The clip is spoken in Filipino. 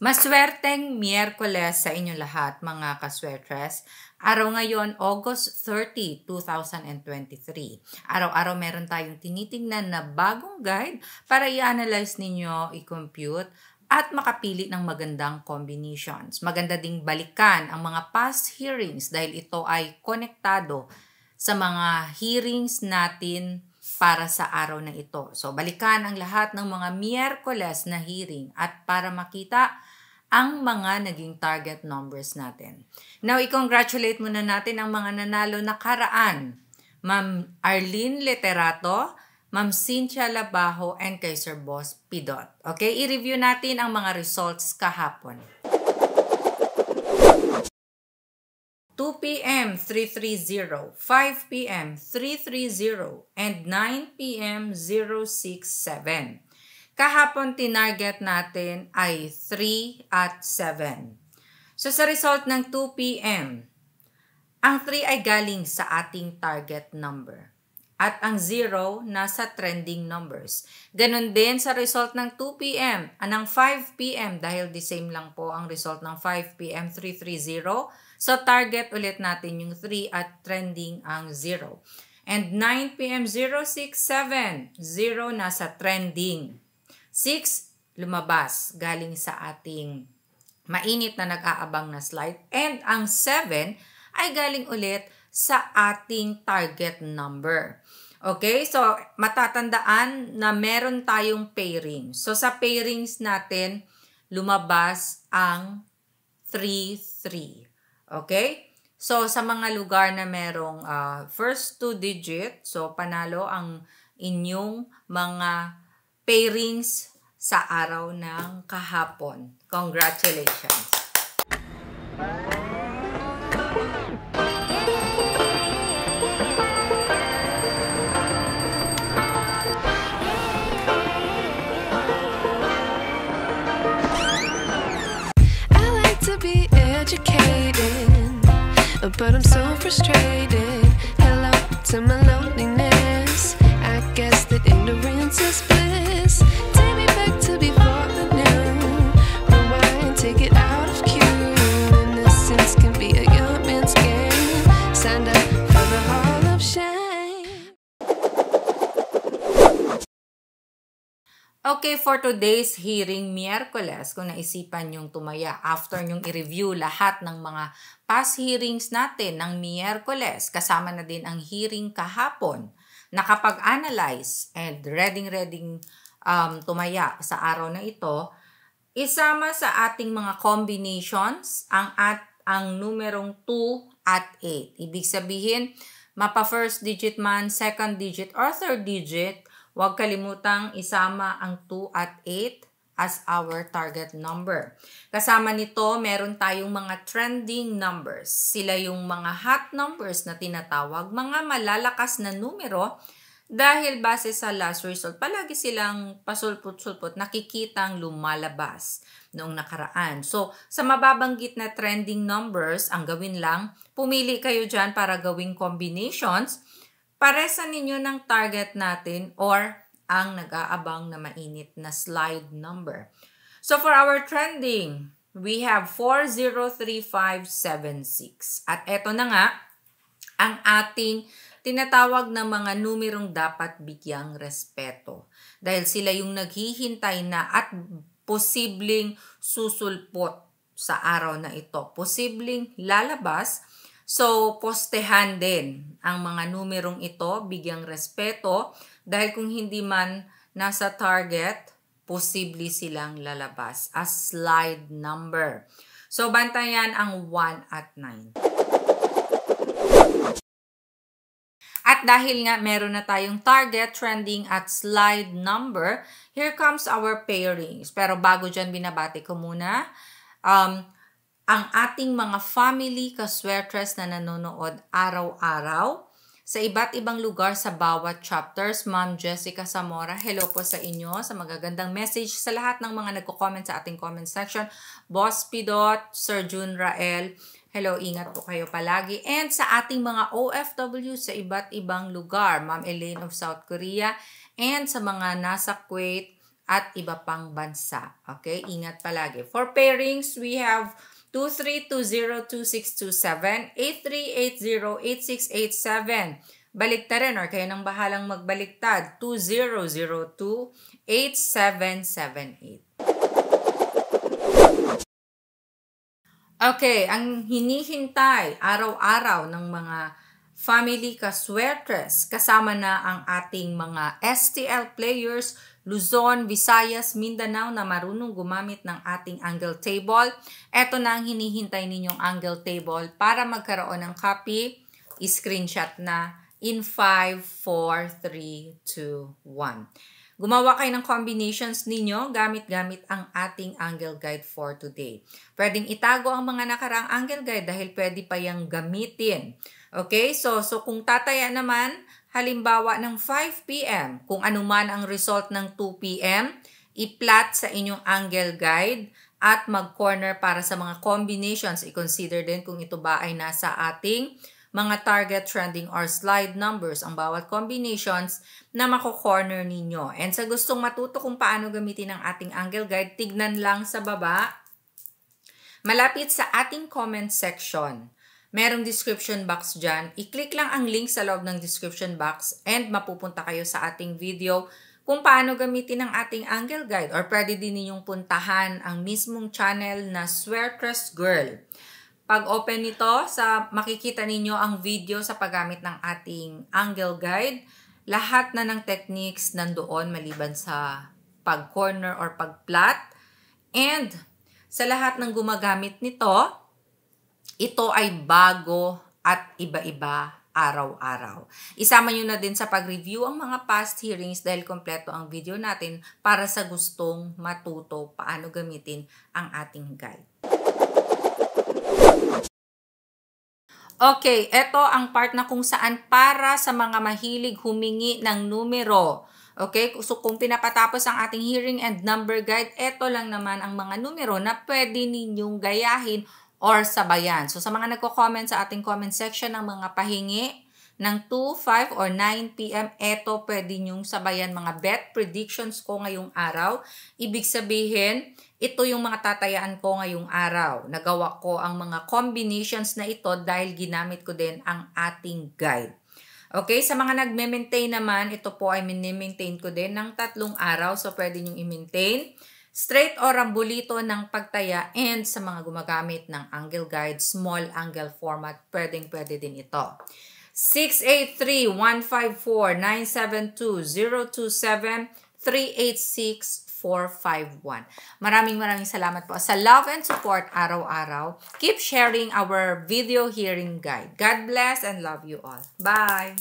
Maswerteng Miyerkules sa inyong lahat mga kaswertres. Araw ngayon, August 30, 2023. Araw-araw meron tayong tinitingnan na bagong guide para i-analyze ninyo, i-compute, at makapili ng magandang combinations. Maganda ding balikan ang mga past hearings dahil ito ay konektado sa mga hearings natin para sa araw na ito. So, balikan ang lahat ng mga Miyerkules na hearing at para makita ang mga naging target numbers natin. Now, i-congratulate muna natin ang mga nanalo na karaan. Ma'am Arlene Literato, Ma'am Cynthia Labajo, and kay Sir Boss Pidot. Okay, i-review natin ang mga results kahapon. 2 p.m. 330, 5 p.m. 330, and 9 p.m. 067. Kahapon tinarget natin ay 3 at 7. So sa result ng 2 p.m., ang 3 ay galing sa ating target number. At ang 0 nasa trending numbers. Ganon din sa result ng 2 p.m. Anang 5 p.m. dahil the same lang po ang result ng 5 p.m. 330. So target ulit natin yung 3 at trending ang 0. And 9 p.m. 067. 0 nasa trending. 6 lumabas galing sa ating mainit na nag-aabang na slide. And ang 7 ay galing ulit sa ating target number. Okay, so matatandaan na meron tayong pairing. So sa pairings natin, lumabas ang 3-3. Okay? So sa mga lugar na merong first 2 digit, so panalo ang inyong mga pairings sa araw ng kahapon. Congratulations! But I'm so frustrated. Hello to my loneliness. I guess that ignorance is bliss. Take me back to before I knew. Rewind, take it out of cue. Innocence can be a young man's game. Signed up for the hall of shame. Okay, for today's hearing, Miyerkules, kung naisipan yung tumaya after nyong i-review lahat ng mga past hearings natin ng Miyerkules, kasama na din ang hearing kahapon, nakapag-analyze and ready tumaya sa araw na ito, isama sa ating mga combinations ang numerong 2 at 8. Ibig sabihin, mapa first digit man, second digit, or third digit, huwag kalimutang isama ang 2 at 8 as our target number. Kasama nito, meron tayong mga trending numbers. Sila yung mga hot numbers na tinatawag, mga malalakas na numero dahil base sa last result, palagi silang pasulput-sulput, nakikitang lumalabas noong nakaraan. So, sa mababanggit na trending numbers, ang gawin lang, pumili kayo dyan para gawing combinations. Paresa ninyo ng target natin or ang nag-aabang na mainit na slide number. So for our trending, we have 403576. At eto na nga, ang ating tinatawag na mga numerong dapat bigyang respeto. Dahil sila yung naghihintay na at posibleng susulpot sa araw na ito. Posibleng lalabas. So, postehan din ang mga numerong ito, bigyang respeto, dahil kung hindi man nasa target, posible silang lalabas as slide number. So, bantayan ang 1 at 9. At dahil nga meron na tayong target, trending at slide number, here comes our pairings. Pero bago dyan, binabati ko muna ang ating mga family kaswertres na nanonood araw-araw sa iba't ibang lugar sa bawat chapters. Ma'am Jessica Zamora, hello po sa inyo, sa magagandang message sa lahat ng mga nagko-comment sa ating comment section. Boss Pidot, Sir Jun Rael, hello, ingat po kayo palagi. And sa ating mga OFW sa iba't ibang lugar, Ma'am Elaine of South Korea, and sa mga nasa Kuwait at iba pang bansa. Okay? Ingat palagi. For pairings, we have 23202627, 83808687. Baliktarin or kayo nang bahalang magbaliktad, 20028778. Okay, ang hinihintay araw-araw ng mga family kaswertres, kasama na ang ating mga STL players, Luzon, Visayas, Mindanao na marunong gumamit ng ating angle table. Ito na ang hinihintay ninyong angle table para magkaroon ng copy, screenshot na in 5, 4, 3, 2, 1. Gumawa kayo ng combinations ninyo gamit-gamit ang ating angle guide for today. Pwedeng itago ang mga nakaraang angle guide dahil pwede pa yung gamitin. Okay? So kung tataya naman, halimbawa ng 5 p.m., kung anuman ang result ng 2 p.m., i-plot sa inyong angle guide at mag-corner para sa mga combinations. I-consider din kung ito ba ay nasa ating mga target, trending, or slide numbers ang bawat combinations na mako-corner ninyo. And sa gustong matuto kung paano gamitin ang ating angle guide, tignan lang sa baba. Malapit sa ating comment section, merong description box dyan. I-click lang ang link sa loob ng description box and mapupunta kayo sa ating video kung paano gamitin ang ating angle guide. Or pwede din ninyong puntahan ang mismong channel na Swertres Girl. Pag open nito, makikita ninyo ang video sa paggamit ng ating angle guide. Lahat na ng techniques nandoon maliban sa pag-corner or pag-plot. And sa lahat ng gumagamit nito, ito ay bago at iba-iba araw-araw. Isama nyo na din sa pag-review ang mga past hearings dahil kompleto ang video natin para sa gustong matuto paano gamitin ang ating guide. Okay, ito ang part na kung saan para sa mga mahilig humingi ng numero. Okay, so kung pinapatapos ang ating hearing and number guide, ito lang naman ang mga numero na pwede ninyong gayahin or sabayan. So sa mga nagko-comment sa ating comment section ng mga pahingi ng 2, 5, or 9 p.m., ito pwede nyong sabayan mga bet predictions ko ngayong araw. Ibig sabihin, ito yung mga tatayaan ko ngayong araw. Nagawa ko ang mga combinations na ito dahil ginamit ko din ang ating guide. Okay, sa mga nagme-maintain naman, ito po ay mini-maintain ko din ng 3 araw. So, pwede nyong i-maintain. Straight or rambulito ng pagtaya, and sa mga gumagamit ng angle guide, small angle format, pwede din ito. 683-154-972-027-386-451. Maraming salamat po sa love and support araw-araw. Keep sharing our video hearing guide. God bless and love you all. Bye!